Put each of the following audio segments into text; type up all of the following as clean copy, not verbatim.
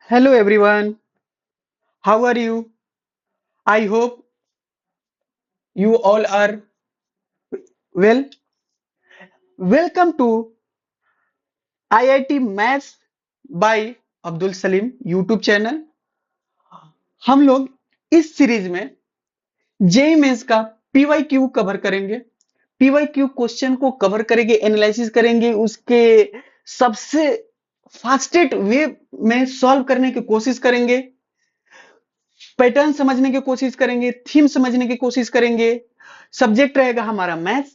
Hello everyone, how are you? I hope you all are well. Welcome to IIT Maths by Abdul Salim YouTube channel. हम लोग इस series में JEE mains का PY Q cover करेंगे। PY Q question को cover करेंगे, analysis करेंगे, उसके सबसे फास्टेस्ट वे में सॉल्व करने की कोशिश करेंगे, पैटर्न समझने की कोशिश करेंगे, थीम समझने की कोशिश करेंगे। सब्जेक्ट रहेगा हमारा मैथ्स।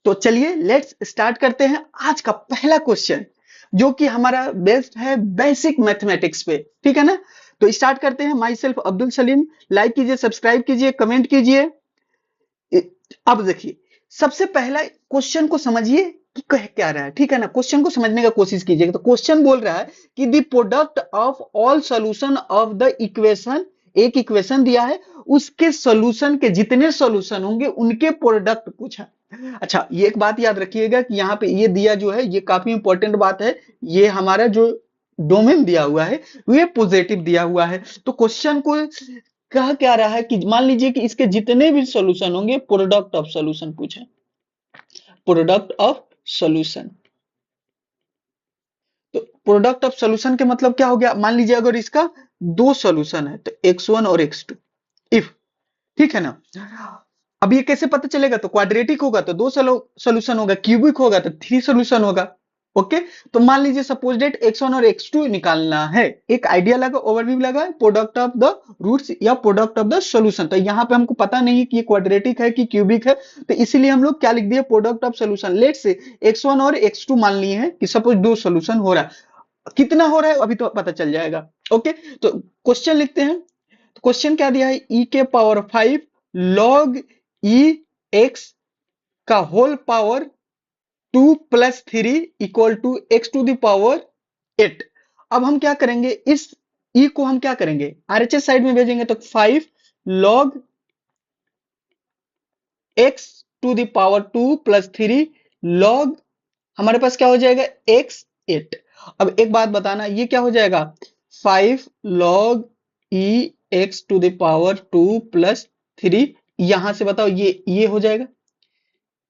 तो चलिए लेट्स स्टार्ट करते हैं आज का पहला क्वेश्चन, जो कि हमारा बेस्ड है बेसिक मैथमेटिक्स पे। ठीक है ना? तो स्टार्ट करते हैं। My self Abdul Salim. Like कीजिए, सब्सक्राइब कीजिए, कमेंट कीजिए। अब देखिए, सबसे पहला क्वेश्चन को समझिए कि कह क्या रहा है। ठीक है ना? क्वेश्चन को समझने का कोशिश कीजिएगा। तो क्वेश्चन बोल रहा है कि the product of all solution of the equation, एक इक्वेशन दिया है, उसके सॉल्यूशन के जितने सॉल्यूशन होंगे उनके प्रोडक्ट पूछा। अच्छा, ये एक बात याद रखिएगा कि यहाँ पे ये दिया जो है, ये काफी इंपॉर्टेंट बात है। ये हमारा जो डोमेन दिया हुआ है ये पॉजिटिव दिया हुआ है। तो क्वेश्चन को कह क्या रहा है कि मान लीजिए कि इसके जितने भी सॉल्यूशन होंगे, प्रोडक्ट ऑफ सॉल्यूशन पूछे। प्रोडक्ट ऑफ सॉल्यूशन, तो प्रोडक्ट ऑफ सॉल्यूशन के मतलब क्या हो गया? मान लीजिए अगर इसका दो सॉल्यूशन है तो x1 और x2 इफ, ठीक है ना? अब ये कैसे पता चलेगा? तो क्वाड्रेटिक होगा तो दो सॉल्यूशन होगा, क्यूबिक होगा तो थ्री सॉल्यूशन होगा। ओके, तो मान लीजिए सपोज डेट x1 और x2 निकालना है। एक आइडिया लगा, ओवरव्यू लगा, प्रोडक्ट ऑफ द रूट्स या प्रोडक्ट ऑफ द सॉल्यूशन। तो यहाँ पे हमको पता नहीं है कि ये क्वाड्रेटिक है कि क्यूबिक है, तो इसीलिए हम लोग क्या लिख दिए? Product of solution. लेट से x1 और x2 मान लिए हैं कि सपोज दो सॉल्यूशन हो रहा है। कितना हो रहा है अभी तो पता चल जाएगा। ओके, तो क्वेश्चन लिखते हैं। तो क्वेश्चन क्या दिया है? e के पावर 5 log e x का whole power 2 plus 3 equal to x to the power 8। अब हम क्या करेंगे? इस e को हम क्या करेंगे? आरएचएस साइड में भेजेंगे। तो 5 log x to the power 2 plus 3 log, हमारे पास क्या हो जाएगा? x 8। अब एक बात बताना, ये क्या हो जाएगा? 5 log e x to the power 2 plus 3। यहां से बताओ, ये हो जाएगा।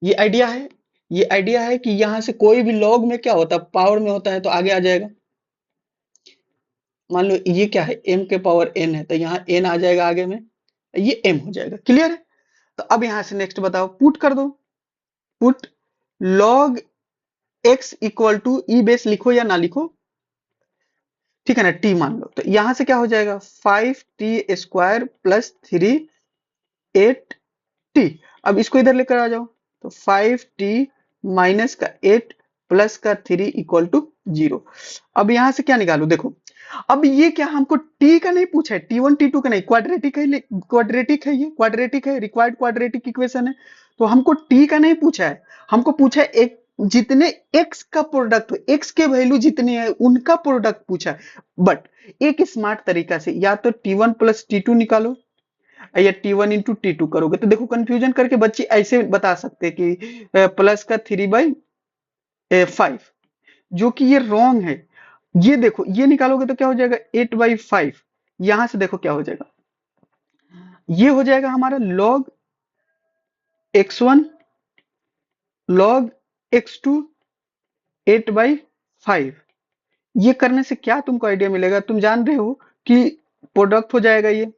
ये आइडिया है, ये आइडिया है कि यहां से कोई भी लॉग में क्या होता है? पावर में होता है, तो आगे आ जाएगा। मान लो ये क्या है? m के पावर n है, तो यहाँ n आ जाएगा आगे में, ये m हो जाएगा। क्लियर है? तो अब यहां से नेक्स्ट बताओ, पुट कर दो। Put log x equal to e base लिखो या ना लिखो, ठीक है ना? t मान लो, तो यहां से क्या हो जाएगा? 5t square plus 3 8t। अब इसको इधर लेकर आ जाओ, तो 5t माइनस का 8 प्लस का 3 इक्वल टू 0। अब यहां से क्या निकालो? देखो, अब ये क्या हमको t का नहीं पूछा है, t1 t2 का नहीं, क्वाड्रेटिक है। क्वाड्रेटिक है, ये क्वाड्रेटिक है, रिक्वायर्ड क्वाड्रेटिक इक्वेशन है। तो हमको t का नहीं पूछा है, हमको पूछा है एक जितने x का प्रोडक्ट, x के वैल्यू जितने हैं उनका प्रोडक्ट पूछा है। बट एक स्मार्ट तरीका से या तो t1 प्लस t2 निकालो या t1 इंटू t2 करोगे तो देखो कंफ्यूजन करके बच्चे ऐसे बता सकते हैं कि प्लस का 3/5, जो कि ये रॉन्ग है। ये देखो, ये निकालोगे तो क्या हो जाएगा? 8/5। यहां से देखो क्या हो जाएगा? ये हो जाएगा हमारा log x1 log x2 8/5। ये करने से क्या तुमको आइडिया मिलेगा? तुम जान रहे हो कि प्रोडक्ट हो जाएगा। ये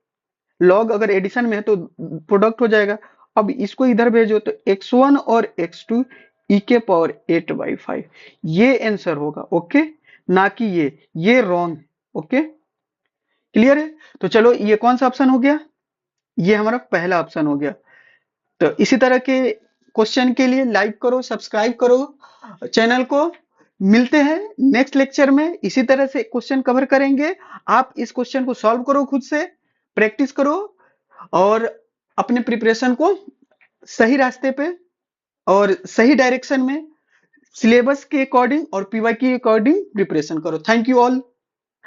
लॉग अगर एडिशन में है तो प्रोडक्ट हो जाएगा। अब इसको इधर भेजो तो x1 और x2 e के पावर 8/5, ये आंसर होगा। ओके, ना कि ये रॉन्ग। ओके, क्लियर है? तो चलो, ये कौन सा ऑप्शन हो गया? ये हमारा पहला ऑप्शन हो गया। तो इसी तरह के क्वेश्चन के लिए लाइक करो, सब्सक्राइब करो चैनल को। मिलते हैं नेक्स्ट लेक्चर में, इसी तरह से क्वेश्चन कवर करेंगे। आप इस क्वेश्चन को सॉल्व करो, खुद से प्रैक्टिस करो और अपने प्रिपरेशन को सही रास्ते पे और सही डायरेक्शन में, सिलेबस के अकॉर्डिंग और पीवाई के अकॉर्डिंग प्रिपरेशन करो। Thank you all.